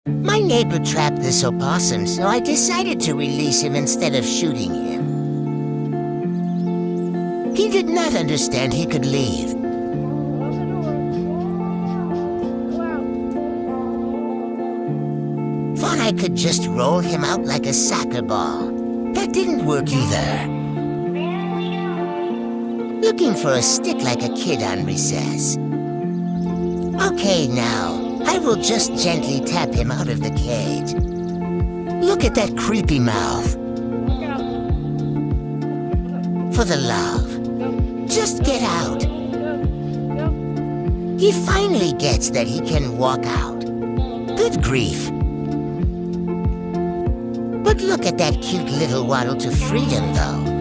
My neighbor trapped this opossum, so I decided to release him instead of shooting him. He did not understand he could leave. Thought I could just roll him out like a soccer ball. That didn't work either. Looking for a stick like a kid on recess. Okay, now, I will just gently tap him out of the cage. Look at that creepy mouth. For the love, just get out. He finally gets that he can walk out. Good grief. But look at that cute little waddle to freedom, though.